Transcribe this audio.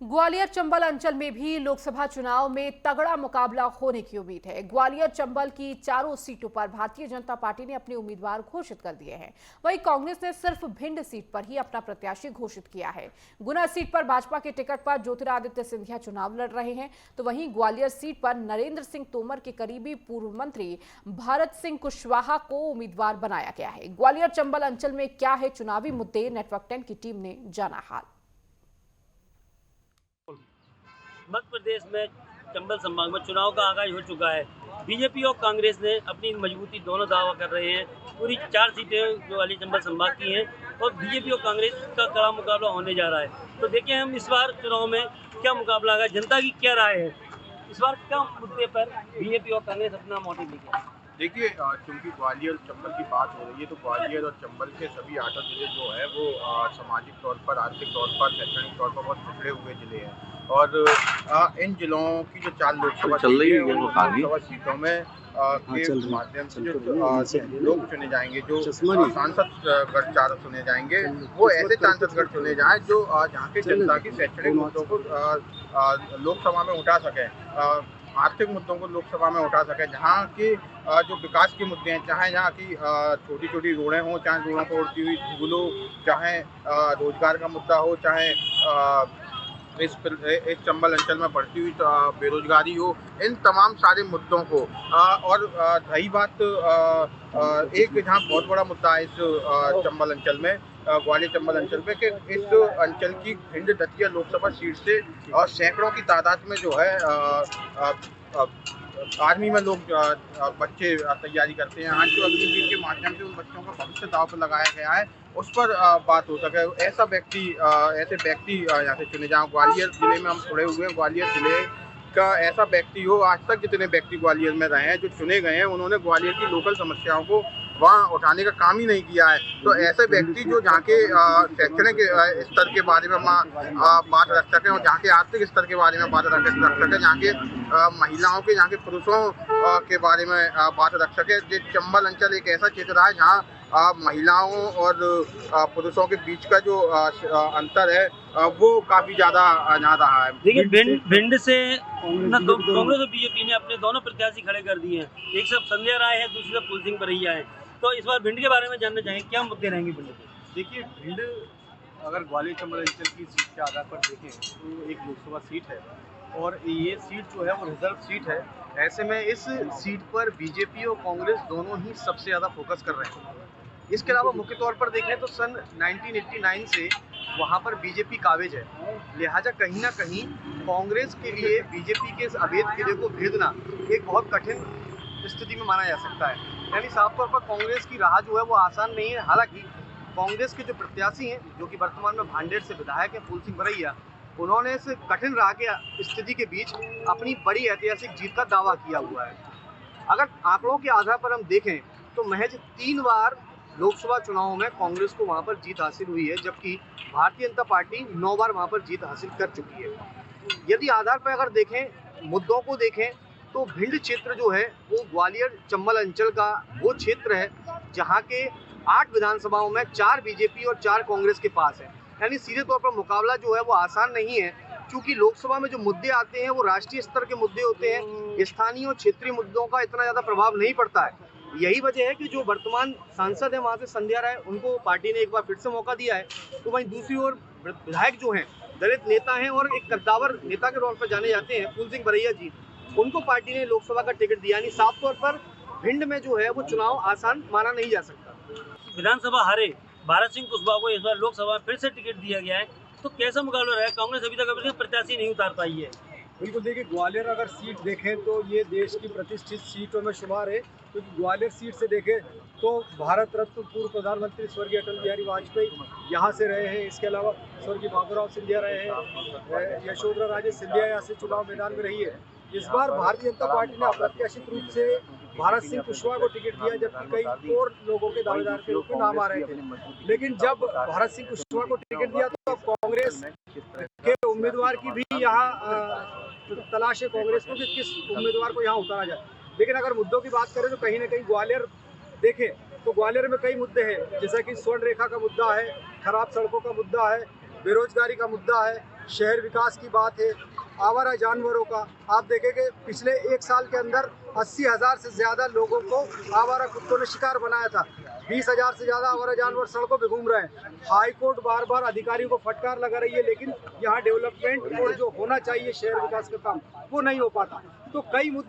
ग्वालियर चंबल अंचल में भी लोकसभा चुनाव में तगड़ा मुकाबला होने की उम्मीद है। ग्वालियर चंबल की चारों सीटों पर भारतीय जनता पार्टी ने अपने उम्मीदवार घोषित कर दिए हैं। वहीं कांग्रेस ने सिर्फ भिंड सीट पर ही अपना प्रत्याशी घोषित किया है। गुना सीट पर भाजपा के टिकट पर ज्योतिरादित्य सिंधिया चुनाव लड़ रहे हैं, तो वहीं ग्वालियर सीट पर नरेंद्र सिंह तोमर के करीबी पूर्व मंत्री भारत सिंह कुशवाहा को उम्मीदवार बनाया गया है। ग्वालियर चंबल अंचल में क्या है चुनावी मुद्दे, नेटवर्क 10 की टीम ने जाना हाल। मध्य प्रदेश में चंबल संभाग में चुनाव का आगाज हो चुका है। बीजेपी और कांग्रेस ने अपनी मजबूती दोनों दावा कर रहे हैं। पूरी 4 सीटें जो वाली चंबल संभाग की हैं और बीजेपी और कांग्रेस का कड़ा मुकाबला होने जा रहा है। तो देखिए हम इस बार चुनाव में क्या मुकाबला है, जनता की क्या राय है, इस बार क्या मुद्दे पर बीजेपी और कांग्रेस अपना मोटिव लेके। देखिए, क्योंकि ग्वालियर चंबल की बात हो रही है, तो ग्वालियर और चंबल के सभी 8 जिले जो है वो सामाजिक तौर पर, आर्थिक तौर पर, शैक्षणिक तौर पर बहुत पिछड़े हुए जिले हैं। और इन जिलों की जो 4 लोकसभा सीटों में के माध्यम से जो लोग चुने जाएंगे, जो सांसद गण 4 चुने जाएंगे, वो ऐसे सांसद गण चुने जाएं जो जहाँ के जनता की शैक्षणिक मुद्दों को लोकसभा में उठा सकें, आर्थिक मुद्दों को लोकसभा में उठा सके, जहाँ के जो विकास के मुद्दे हैं, चाहे यहाँ की छोटी छोटी रोडें हों, चाहे रोडों पर उड़ती हुई धूल हो, चाहे रोजगार का मुद्दा हो, चाहे इस चंबल अंचल में बढ़ती हुई बेरोजगारी हो, इन तमाम सारे मुद्दों को और रही बात एक जहाँ बहुत बड़ा मुद्दा है इस चंबल अंचल में, ग्वालियर चंबल अंचल में, कि इस अंचल की भिंड दतिया लोकसभा सीट से सैकड़ों की तादाद में जो है आर्मी में लोग बच्चे तैयारी करते हैं। आज जो अग्निवीर के माध्यम से उन बच्चों का भविष्य दांव पर लगाया गया है, उस पर बात हो सके, ऐसे व्यक्ति यहाँ से चुने जाएं। ग्वालियर जिले में हम जुड़े हुए हैं, ग्वालियर जिले का ऐसा व्यक्ति हो, आज तक जितने व्यक्ति ग्वालियर में रहे हैं जो चुने गए हैं, उन्होंने ग्वालियर की लोकल समस्याओं को वहाँ उठाने का काम ही नहीं किया है। तो ऐसे व्यक्ति जो जहाँ के शैक्षणिक स्तर के बारे में बात रख सकें और जहाँ के आर्थिक स्तर के बारे में बात रख सकें, जहाँ के महिलाओं के, जहाँ के पुरुषों के बारे में बात रख सके। चंबल अंचल एक ऐसा क्षेत्र है जहाँ महिलाओं और पुरुषों के बीच का जो अंतर है वो काफी ज्यादा रहा है। देखिए भिंड से कांग्रेस और बीजेपी ने अपने दोनों प्रत्याशी खड़े कर दिए हैं। एक सब संध्या राय है, दूसरी सब कुलसिंह बरैया है। तो इस बार भिंड के बारे में जानना चाहेंगे, क्या मुद्दे रहेंगे भिंड के? देखिए, भिंड अगर ग्वालियर चंबल अंचल की सीट के आधार पर देखें तो एक लोकसभा सीट है और ये सीट जो है वो रिजर्व सीट है। ऐसे में इस सीट पर बीजेपी और कांग्रेस दोनों ही सबसे ज़्यादा फोकस कर रहे हैं। इसके अलावा मुख्य तौर पर देखें तो सन 1989 से वहाँ पर बीजेपी काबिज है, लिहाजा कहीं ना कहीं कांग्रेस के लिए बीजेपी के इस अवैध किले को भेदना एक बहुत कठिन स्थिति में माना जा सकता है। यानी साफ तौर पर कांग्रेस की राह जो है वो आसान नहीं है। हालांकि कांग्रेस के जो प्रत्याशी हैं, जो कि वर्तमान में भांडेर से विधायक हैं फूलसिंह बरैया, उन्होंने इस कठिन राह के स्थिति के बीच अपनी बड़ी ऐतिहासिक जीत का दावा किया हुआ है। अगर आंकड़ों के आधार पर हम देखें तो महज 3 बार लोकसभा चुनावों में कांग्रेस को वहां पर जीत हासिल हुई है, जबकि भारतीय जनता पार्टी 9 बार वहां पर जीत हासिल कर चुकी है। यदि आधार पर अगर देखें, मुद्दों को देखें, तो भिंड क्षेत्र जो है वो ग्वालियर चंबल अंचल का वो क्षेत्र है जहां के 8 विधानसभाओं में 4 बीजेपी और 4 कांग्रेस के पास है। यानी सीधे तौर पर मुकाबला जो है वो आसान नहीं है, क्योंकि लोकसभा में जो मुद्दे आते हैं वो राष्ट्रीय स्तर के मुद्दे होते हैं, स्थानीय और क्षेत्रीय मुद्दों का इतना ज़्यादा प्रभाव नहीं पड़ता है। यही वजह है कि जो वर्तमान सांसद है वहाँ से संध्या राय, उनको पार्टी ने एक बार फिर से मौका दिया है। तो वहीं दूसरी ओर विधायक जो हैं, दलित नेता हैं और एक कद्दावर नेता के तौर पर जाने जाते हैं फूलसिंह बरैया जी, उनको पार्टी ने लोकसभा का टिकट दिया। यानी साफ तौर पर भिंड में जो है वो चुनाव आसान माना नहीं जा सकता। विधानसभा हारे भारत सिंह कुशवाहा को इस बार लोकसभा में फिर से टिकट दिया गया है, तो कैसा मुकाबला रहा है? कांग्रेस अभी तक अपने प्रत्याशी नहीं उतार पाई है। बिल्कुल, देखिए ग्वालियर अगर सीट देखें तो ये देश की प्रतिष्ठित सीटों में शुमार है, क्योंकि ग्वालियर सीट से देखें तो भारत रत्न पूर्व प्रधानमंत्री स्वर्गीय अटल बिहारी वाजपेयी यहाँ से रहे हैं। इसके अलावा स्वर्गीय बाबूराव सिंधिया रहे हैं, यशोधरा राजे सिंधिया यहाँ से चुनाव मैदान में रही है। इस बार भारतीय जनता पार्टी ने अप्रत्याशित रूप से भारत सिंह कुशवाहा को टिकट दिया, जबकि कई और लोगों के दावेदार के रूप में नाम आ रहे थे। लेकिन जब भारत सिंह कुशवाहा को टिकट दिया तो अब कांग्रेस के उम्मीदवार की भी यहाँ तलाश है कांग्रेस को कि किस उम्मीदवार को यहाँ उतारा जाए। लेकिन अगर मुद्दों की बात करें तो कहीं ना कहीं ग्वालियर देखें तो ग्वालियर में कई मुद्दे हैं, जैसा कि स्वर्ण रेखा का मुद्दा है, खराब सड़कों का मुद्दा है, बेरोजगारी का मुद्दा है, शहर विकास की बात है, आवारा जानवरों का आप देखेंगे पिछले 1 साल के अंदर 80,000 से ज़्यादा लोगों को आवारा कुत्तों ने शिकार बनाया था। 20,000 से ज़्यादा आवारा जानवर सड़कों पे घूम रहे हैं। हाई कोर्ट बार बार अधिकारियों को फटकार लगा रही है, लेकिन यहाँ डेवलपमेंट और जो होना चाहिए शहर विकास का काम वो नहीं हो पाता। तो कई मुद्दे